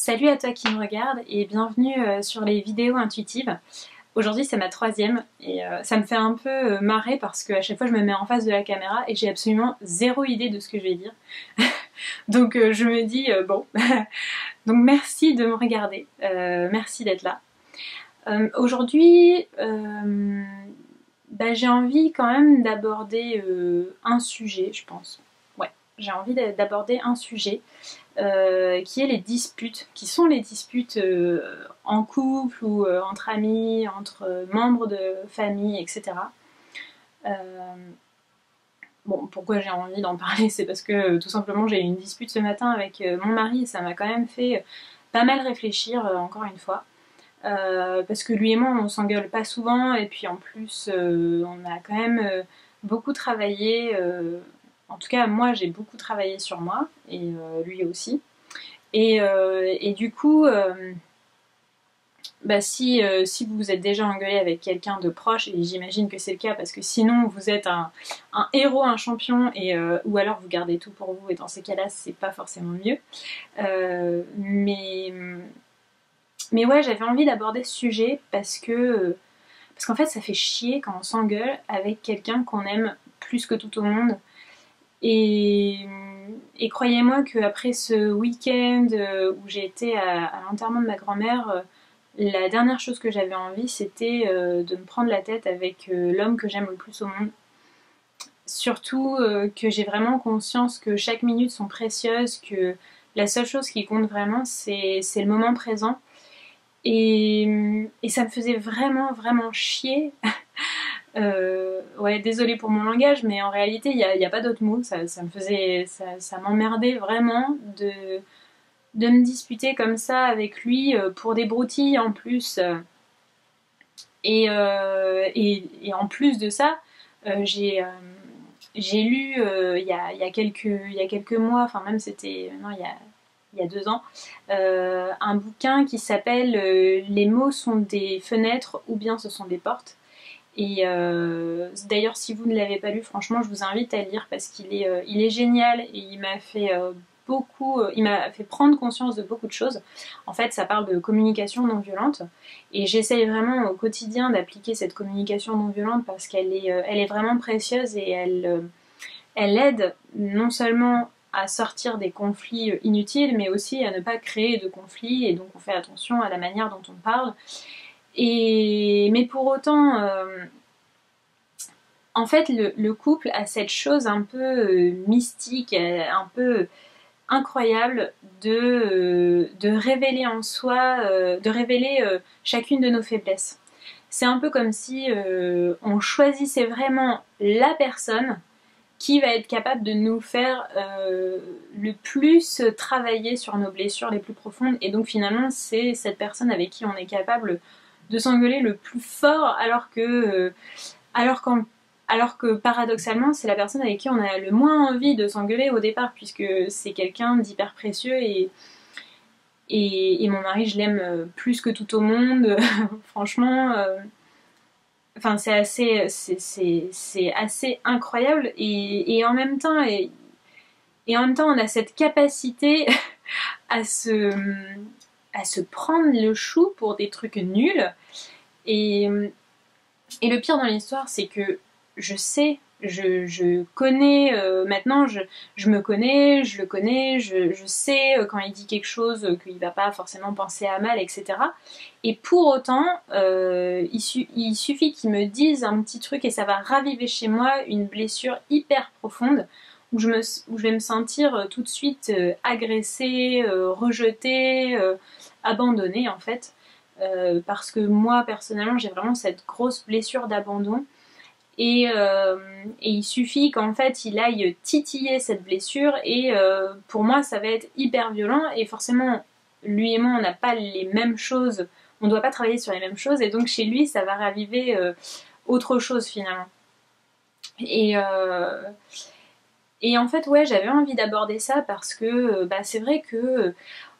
Salut à toi qui me regarde et bienvenue sur les vidéos intuitives. Aujourd'hui c'est ma troisième et ça me fait un peu marrer parce qu'à chaque fois je me mets en face de la caméra et j'ai absolument zéro idée de ce que je vais dire. Donc je me dis bon, donc merci de me regarder, merci d'être là. Aujourd'hui j'ai envie quand même d'aborder un sujet, je pense. Ouais, j'ai envie d'aborder un sujet qui est les disputes, qui sont les disputes en couple ou entre amis, entre membres de famille, etc. Euh, bon, pourquoi j'ai envie d'en parler, c'est parce que tout simplement j'ai eu une dispute ce matin avec mon mari et ça m'a quand même fait pas mal réfléchir, encore une fois. Parce que lui et moi on s'engueule pas souvent et puis en plus on a quand même beaucoup travaillé, en tout cas moi j'ai beaucoup travaillé sur moi et lui aussi. Et du coup, si vous vous êtes déjà engueulé avec quelqu'un de proche, et j'imagine que c'est le cas parce que sinon vous êtes un héros, un champion, ou alors vous gardez tout pour vous, et dans ces cas-là c'est pas forcément mieux. Mais ouais, j'avais envie d'aborder ce sujet parce qu'en fait ça fait chier quand on s'engueule avec quelqu'un qu'on aime plus que tout au monde. Et, et croyez-moi qu'après ce week-end où j'ai été à l'enterrement de ma grand-mère, la dernière chose que j'avais envie c'était de me prendre la tête avec l'homme que j'aime le plus au monde. Surtout que j'ai vraiment conscience que chaque minute sont précieuses, que la seule chose qui compte vraiment c'est le moment présent. Et ça me faisait vraiment vraiment chier. Ouais, désolée pour mon langage, mais en réalité, il y a pas d'autre mot. Ça me faisait, ça m'emmerdait vraiment de me disputer comme ça avec lui pour des broutilles en plus. Et en plus de ça, j'ai lu il y a quelques mois, enfin même c'était, non, il y a 2 ans, un bouquin qui s'appelle Les mots sont des fenêtres ou bien ce sont des portes. Et d'ailleurs, si vous ne l'avez pas lu, franchement, je vous invite à le lire parce il est génial et il m'a fait il m'a fait prendre conscience de beaucoup de choses. En fait, ça parle de communication non violente et j'essaye vraiment au quotidien d'appliquer cette communication non violente parce elle est vraiment précieuse et elle aide non seulement à sortir des conflits inutiles, mais aussi à ne pas créer de conflits et donc on fait attention à la manière dont on parle. Mais pour autant, en fait, le couple a cette chose un peu mystique, un peu incroyable de révéler en soi, de révéler chacune de nos faiblesses. C'est un peu comme si on choisissait vraiment la personne qui va être capable de nous faire le plus travailler sur nos blessures les plus profondes. Et donc finalement, c'est cette personne avec qui on est capable de s'engueuler le plus fort alors qu'en alors que paradoxalement, c'est la personne avec qui on a le moins envie de s'engueuler au départ, puisque c'est quelqu'un d'hyper précieux et mon mari, je l'aime plus que tout au monde. Franchement, enfin, c'est assez incroyable et en même temps, on a cette capacité à se, à se prendre le chou pour des trucs nuls. Et, et le pire dans l'histoire, c'est que je sais, je connais, maintenant je me connais, je le connais, je sais quand il dit quelque chose qu'il va pas forcément penser à mal, etc. Et pour autant, il suffit qu'il me dise un petit truc et ça va raviver chez moi une blessure hyper profonde où je vais me sentir tout de suite agressée, rejetée, abandonnée en fait. Parce que moi personnellement j'ai vraiment cette grosse blessure d'abandon et il suffit qu'en fait il aille titiller cette blessure et pour moi ça va être hyper violent et forcément lui et moi on n'a pas les mêmes choses, on ne doit pas travailler sur les mêmes choses et donc chez lui ça va raviver autre chose finalement. Et, euh, et en fait ouais j'avais envie d'aborder ça parce que c'est vrai que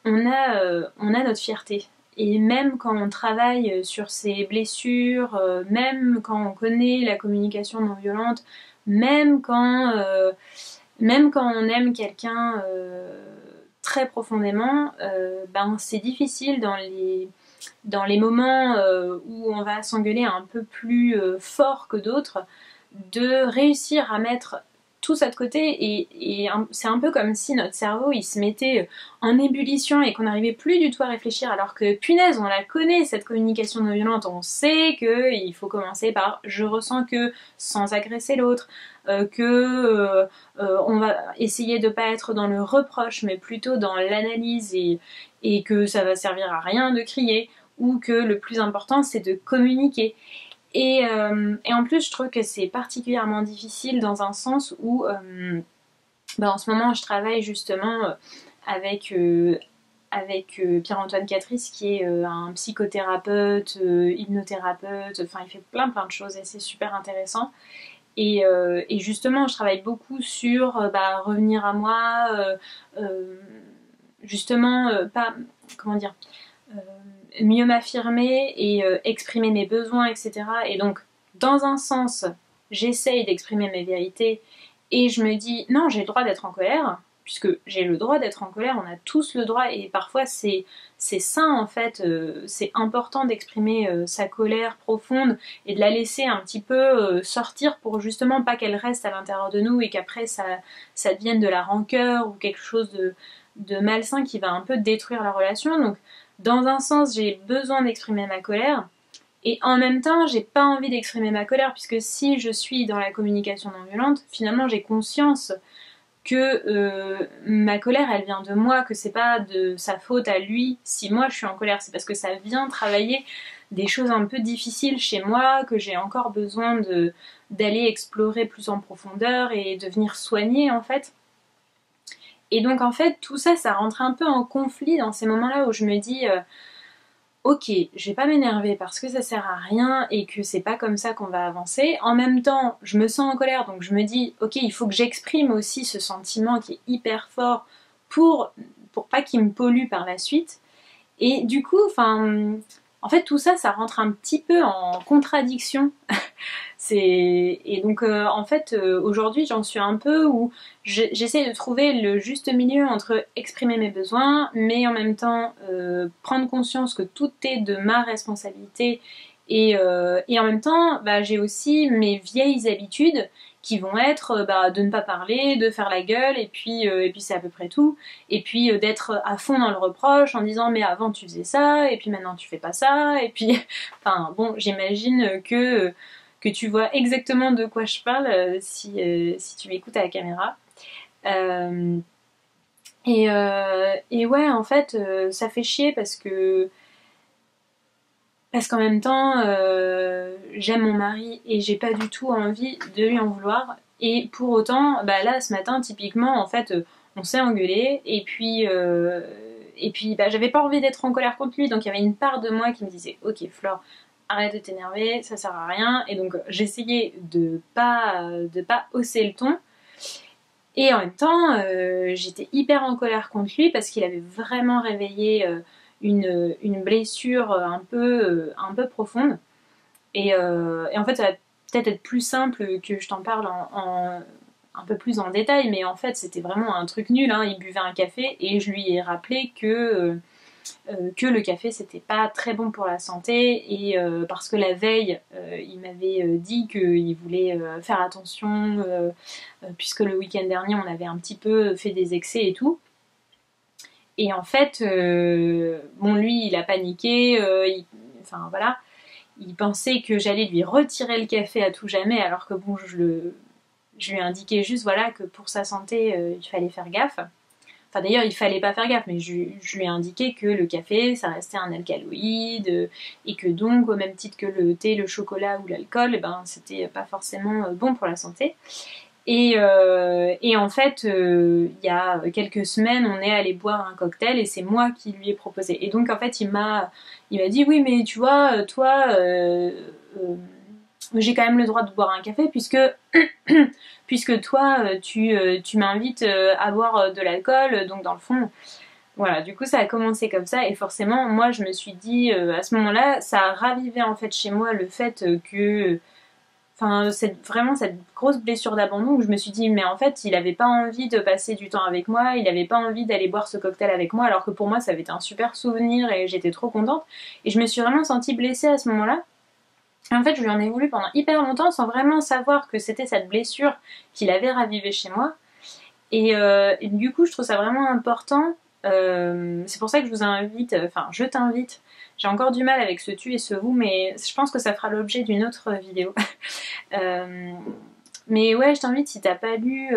on a notre fierté. Et même quand on travaille sur ses blessures, même quand on connaît la communication non violente, même quand, même quand on aime quelqu'un très profondément, ben c'est difficile dans les moments où on va s'engueuler un peu plus fort que d'autres, de réussir à mettre tout ça de côté et c'est un peu comme si notre cerveau il se mettait en ébullition et qu'on n'arrivait plus du tout à réfléchir alors que punaise on la connaît cette communication non violente, on sait qu'il faut commencer par je ressens que sans agresser l'autre, on va essayer de pas être dans le reproche mais plutôt dans l'analyse et que ça va servir à rien de crier ou que le plus important c'est de communiquer. Et en plus, je trouve que c'est particulièrement difficile dans un sens où, en ce moment, je travaille justement avec Pierre-Antoine Catrice, qui est un psychothérapeute, hypnothérapeute, enfin, il fait plein de choses et c'est super intéressant. Et justement, je travaille beaucoup sur revenir à moi, justement, pas, comment dire, mieux m'affirmer et exprimer mes besoins, etc. Et donc, dans un sens, j'essaye d'exprimer mes vérités et je me dis, non, j'ai le droit d'être en colère, puisque j'ai le droit d'être en colère, on a tous le droit, et parfois c'est sain en fait, c'est important d'exprimer sa colère profonde et de la laisser un petit peu sortir pour justement pas qu'elle reste à l'intérieur de nous et qu'après ça devienne de la rancœur ou quelque chose de malsain qui va un peu détruire la relation. Donc dans un sens, j'ai besoin d'exprimer ma colère, et en même temps, j'ai pas envie d'exprimer ma colère, puisque si je suis dans la communication non violente, finalement, j'ai conscience que ma colère, elle vient de moi, que c'est pas de sa faute à lui si moi je suis en colère, c'est parce que ça vient travailler des choses un peu difficiles chez moi, que j'ai encore besoin d'aller explorer plus en profondeur et de venir soigner, en fait. Et donc en fait tout ça, ça rentre un peu en conflit dans ces moments-là où je me dis ok, je vais pas m'énerver parce que ça sert à rien et que c'est pas comme ça qu'on va avancer. En même temps, je me sens en colère, donc je me dis ok, il faut que j'exprime aussi ce sentiment qui est hyper fort pour pas qu'il me pollue par la suite. Et du coup, en fait tout ça, ça rentre un petit peu en contradiction. Et donc en fait aujourd'hui j'en suis un peu où j'essaie de trouver le juste milieu entre exprimer mes besoins mais en même temps prendre conscience que tout est de ma responsabilité et en même temps j'ai aussi mes vieilles habitudes qui vont être de ne pas parler, de faire la gueule et puis c'est à peu près tout, et puis d'être à fond dans le reproche en disant mais avant tu faisais ça et puis maintenant tu fais pas ça et puis enfin bon, j'imagine que tu vois exactement de quoi je parle si tu m'écoutes à la caméra. Euh, et ouais, en fait, ça fait chier parce qu'en même temps, j'aime mon mari et j'ai pas du tout envie de lui en vouloir. Et pour autant, là, ce matin, typiquement, en fait, on s'est engueulé et puis j'avais pas envie d'être en colère contre lui, donc il y avait une part de moi qui me disait ok Flore, arrête de t'énerver, ça sert à rien. Et donc j'essayais de pas hausser le ton. Et en même temps, j'étais hyper en colère contre lui parce qu'il avait vraiment réveillé une blessure un peu profonde. Et en fait, ça va peut-être être plus simple que je t'en parle un peu plus en détail, mais en fait, c'était vraiment un truc nul, hein. Il buvait un café et je lui ai rappelé que le café c'était pas très bon pour la santé et parce que la veille il m'avait dit qu'il voulait faire attention puisque le week-end dernier on avait un petit peu fait des excès et tout. Et en fait, bon lui il a paniqué, enfin voilà, il pensait que j'allais lui retirer le café à tout jamais alors que bon je lui ai indiqué juste voilà que pour sa santé il fallait faire gaffe. Enfin d'ailleurs il fallait pas faire gaffe, mais je lui ai indiqué que le café ça restait un alcaloïde et que donc au même titre que le thé, le chocolat ou l'alcool, c'était pas forcément bon pour la santé. Et en fait il y a quelques semaines on est allé boire un cocktail et c'est moi qui lui ai proposé. Et donc en fait il m'a dit oui mais tu vois toi j'ai quand même le droit de boire un café puisque toi tu m'invites à boire de l'alcool, donc dans le fond voilà, du coup ça a commencé comme ça et forcément moi je me suis dit à ce moment-là ça a ravivé en fait chez moi le fait que enfin, vraiment cette grosse blessure d'abandon où je me suis dit, mais en fait, il avait pas envie de passer du temps avec moi, il avait pas envie d'aller boire ce cocktail avec moi, alors que pour moi, ça avait été un super souvenir et j'étais trop contente. Et je me suis vraiment sentie blessée à ce moment-là. Et en fait, je lui en ai voulu pendant hyper longtemps sans vraiment savoir que c'était cette blessure qu'il avait ravivée chez moi. Et du coup, je trouve ça vraiment important. C'est pour ça que je vous invite, enfin, je t'invite. J'ai encore du mal avec ce tu et ce vous, mais je pense que ça fera l'objet d'une autre vidéo. Euh, mais ouais, je t'invite, si t'as pas lu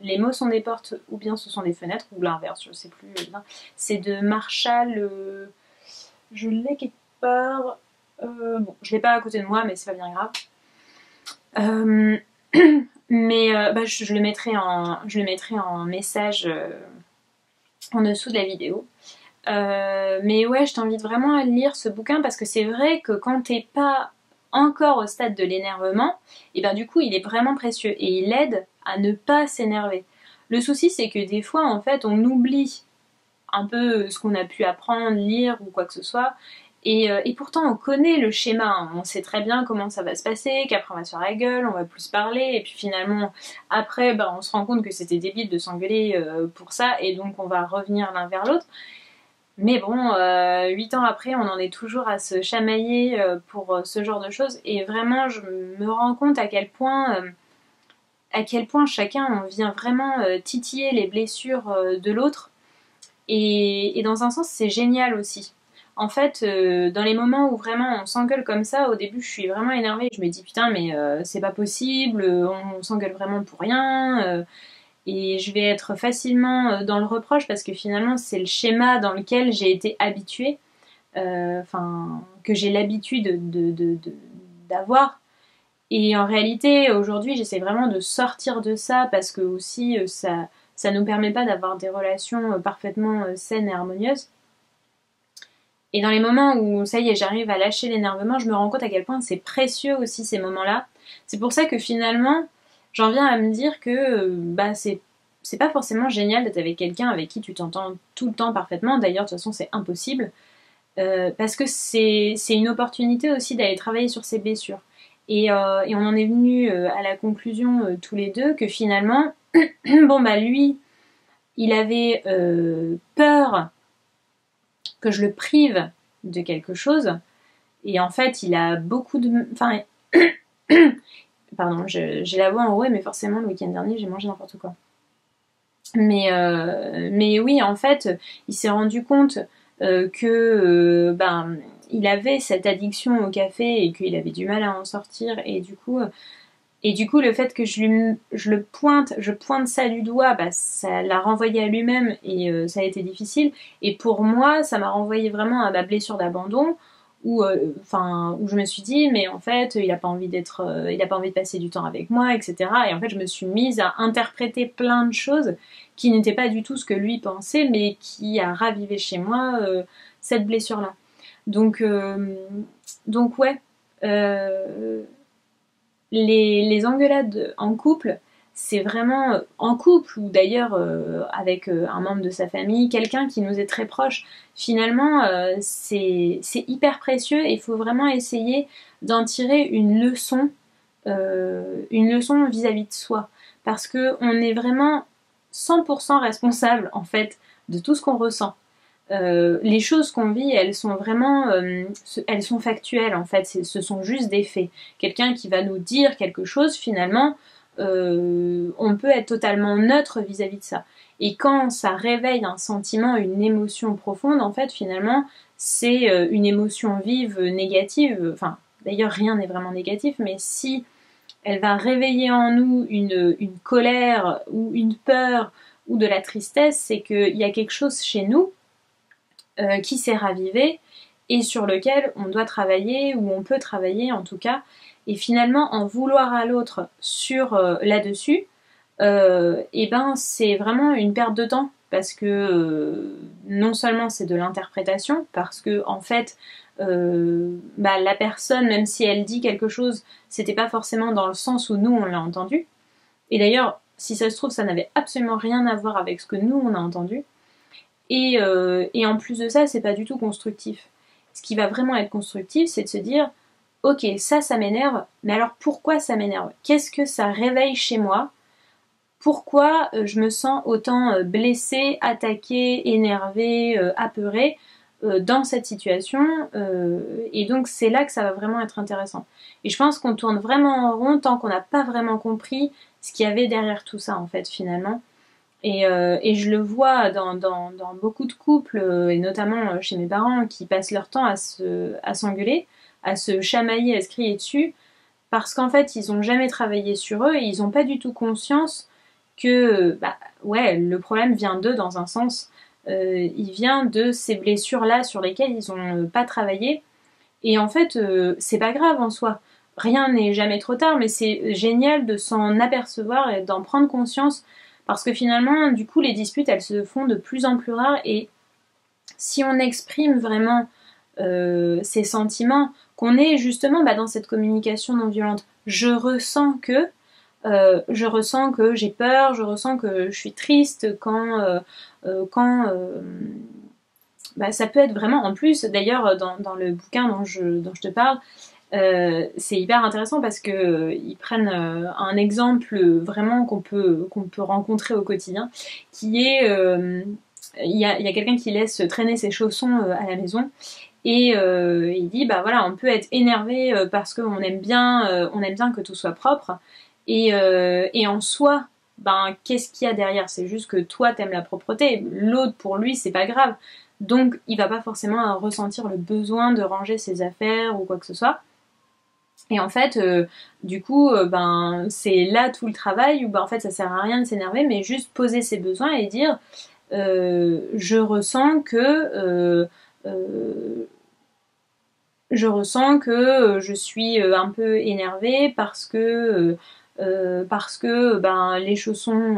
Les mots sont des portes ou bien ce sont des fenêtres, ou l'inverse, je sais plus bien. C'est de Marshall. Je l'ai quelque part. Bon, je l'ai pas à côté de moi, mais c'est pas bien grave. Mais bah, je le mettrai en message en dessous de la vidéo. Mais ouais, je t'invite vraiment à lire ce bouquin parce que c'est vrai que quand t'es pas encore au stade de l'énervement, et ben du coup il est vraiment précieux et il aide à ne pas s'énerver. Le souci c'est que des fois en fait on oublie un peu ce qu'on a pu apprendre, lire ou quoi que ce soit. Et pourtant on connaît le schéma, hein. On sait très bien comment ça va se passer, qu'après on va se faire la gueule, on va plus parler, et puis finalement après on se rend compte que c'était débile de s'engueuler pour ça, et donc on va revenir l'un vers l'autre. Mais bon, 8 ans après, on en est toujours à se chamailler pour ce genre de choses. Et vraiment, je me rends compte à quel point chacun on vient vraiment titiller les blessures de l'autre. Et dans un sens, c'est génial aussi. En fait, dans les moments où vraiment on s'engueule comme ça, au début je suis vraiment énervée. Je me dis putain, mais c'est pas possible, on s'engueule vraiment pour rien. Et je vais être facilement dans le reproche parce que finalement c'est le schéma dans lequel j'ai été habituée, que j'ai l'habitude d'avoir. Et en réalité, aujourd'hui, j'essaie vraiment de sortir de ça parce que aussi ça nous permet pas d'avoir des relations parfaitement saines et harmonieuses. Et dans les moments où ça y est, j'arrive à lâcher l'énervement, je me rends compte à quel point c'est précieux aussi ces moments-là. C'est pour ça que finalement, j'en viens à me dire que c'est pas forcément génial d'être avec quelqu'un avec qui tu t'entends tout le temps parfaitement. D'ailleurs, de toute façon, c'est impossible. Parce que c'est une opportunité aussi d'aller travailler sur ses blessures. Et on en est venu à la conclusion tous les deux que finalement, bon bah lui, il avait peur que je le prive de quelque chose. Et en fait, il a beaucoup de... Enfin, pardon, j'ai la voix enrouée, mais forcément, le week-end dernier, j'ai mangé n'importe quoi. Mais oui, en fait, il s'est rendu compte que il avait cette addiction au café et qu'il avait du mal à en sortir. Et du coup, le fait que je pointe ça du doigt, ça l'a renvoyé à lui-même et ça a été difficile. Et pour moi, ça m'a renvoyé vraiment à ma blessure d'abandon où je me suis dit, mais en fait, il a pas envie de passer du temps avec moi, etc. Et en fait, je me suis mise à interpréter plein de choses qui n'étaient pas du tout ce que lui pensait, mais qui a ravivé chez moi cette blessure-là. Donc ouais. Les engueulades en couple, c'est vraiment en couple ou d'ailleurs avec un membre de sa famille, quelqu'un qui nous est très proche. Finalement, c'est hyper précieux et il faut vraiment essayer d'en tirer une leçon vis-à-vis de soi. Parce qu'on est vraiment 100% responsable en fait de tout ce qu'on ressent. Les choses qu'on vit, elles sont vraiment, elles sont factuelles en fait, ce sont juste des faits. Quelqu'un qui va nous dire quelque chose, finalement, on peut être totalement neutre vis-à-vis de ça. Et quand ça réveille un sentiment, une émotion profonde, en fait, finalement, c'est une émotion vive, négative. Enfin, d'ailleurs, rien n'est vraiment négatif, mais si elle va réveiller en nous une colère ou une peur ou de la tristesse, c'est qu'il y a quelque chose chez nous qui s'est ravivé et sur lequel on doit travailler ou on peut travailler en tout cas. Et finalement, en vouloir à l'autre sur là-dessus, c'est vraiment une perte de temps parce que non seulement c'est de l'interprétation, parce que en fait la personne, même si elle dit quelque chose, c'était pas forcément dans le sens où nous on l'a entendu. Et d'ailleurs, si ça se trouve, ça n'avait absolument rien à voir avec ce que nous on a entendu. Et en plus de ça, c'est pas du tout constructif. Ce qui va vraiment être constructif, c'est de se dire ok, ça m'énerve, mais alors pourquoi ça m'énerve? Qu'est-ce que ça réveille chez moi? Pourquoi je me sens autant blessée, attaquée, énervée, apeurée dans cette situation? Et donc c'est là que ça va vraiment être intéressant. Et je pense qu'on tourne vraiment en rond tant qu'on n'a pas vraiment compris ce qu'il y avait derrière tout ça en fait finalement. Et je le vois dans beaucoup de couples, et notamment chez mes parents, qui passent leur temps à s'engueuler, à se chamailler, à se crier dessus, parce qu'en fait, ils n'ont jamais travaillé sur eux et ils n'ont pas du tout conscience que, bah, ouais, le problème vient d'eux dans un sens. Il vient de ces blessures-là sur lesquelles ils n'ont pas travaillé. Et en fait, c'est pas grave en soi. Rien n'est jamais trop tard, mais c'est génial de s'en apercevoir et d'en prendre conscience parce que finalement, du coup, les disputes, elles se font de plus en plus rares et si on exprime vraiment ces sentiments, qu'on est justement dans cette communication non violente, je ressens que j'ai peur, je ressens que je suis triste quand ça peut être vraiment, en plus, d'ailleurs, dans le bouquin dont je te parle, c'est hyper intéressant parce que ils prennent un exemple vraiment qu'on peut rencontrer au quotidien, qui est il y a quelqu'un qui laisse traîner ses chaussons à la maison et il dit bah voilà on peut être énervé parce qu'on aime bien que tout soit propre et en soi qu'est-ce qu'il y a derrière? C'est juste que toi t'aimes la propreté, l'autre pour lui c'est pas grave. Donc il va pas forcément ressentir le besoin de ranger ses affaires ou quoi que ce soit. Et en fait, du coup, c'est là tout le travail où en fait ça sert à rien de s'énerver, mais juste poser ses besoins et dire je ressens que je suis un peu énervée parce que les chaussons,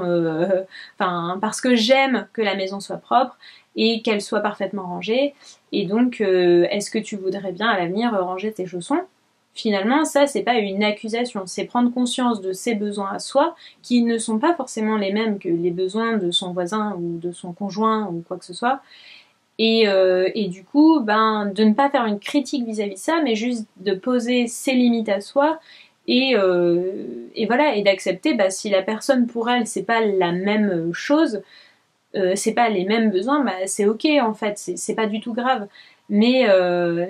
parce que j'aime que la maison soit propre et qu'elle soit parfaitement rangée. Et donc, est-ce que tu voudrais bien à l'avenir ranger tes chaussons? Finalement, ça, c'est pas une accusation, c'est prendre conscience de ses besoins à soi, qui ne sont pas forcément les mêmes que les besoins de son voisin ou de son conjoint ou quoi que ce soit. Et du coup, de ne pas faire une critique vis-à-vis de ça, mais juste de poser ses limites à soi et voilà, et d'accepter si la personne pour elle c'est pas la même chose, c'est pas les mêmes besoins, c'est ok en fait, c'est pas du tout grave. Mais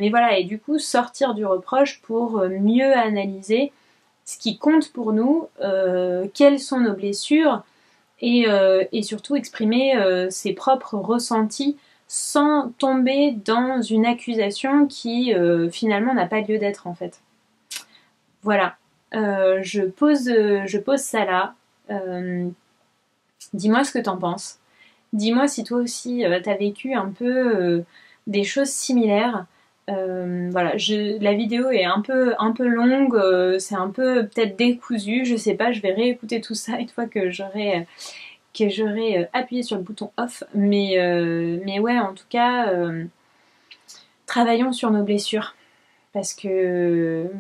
voilà, et du coup sortir du reproche pour mieux analyser ce qui compte pour nous, quelles sont nos blessures et surtout exprimer ses propres ressentis sans tomber dans une accusation qui finalement n'a pas lieu d'être en fait. Voilà, je pose ça là. Dis-moi ce que t'en penses. Dis-moi si toi aussi t'as vécu un peu des choses similaires. Voilà, la vidéo est un peu longue, c'est un peu peut-être décousu, je sais pas, je vais réécouter tout ça une fois que j'aurai appuyé sur le bouton off. Mais ouais, en tout cas, travaillons sur nos blessures parce qu'il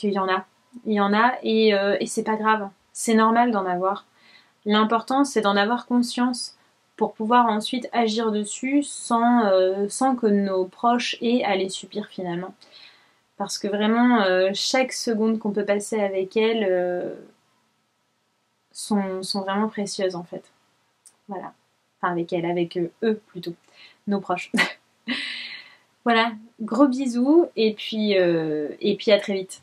y en a. Il y en a et c'est pas grave. C'est normal d'en avoir. L'important, c'est d'en avoir conscience pour pouvoir ensuite agir dessus sans que nos proches aient à les subir finalement. Parce que vraiment, chaque seconde qu'on peut passer avec elles sont vraiment précieuses en fait. Voilà. Enfin avec elles, avec eux plutôt. Nos proches. Voilà, gros bisous et puis à très vite.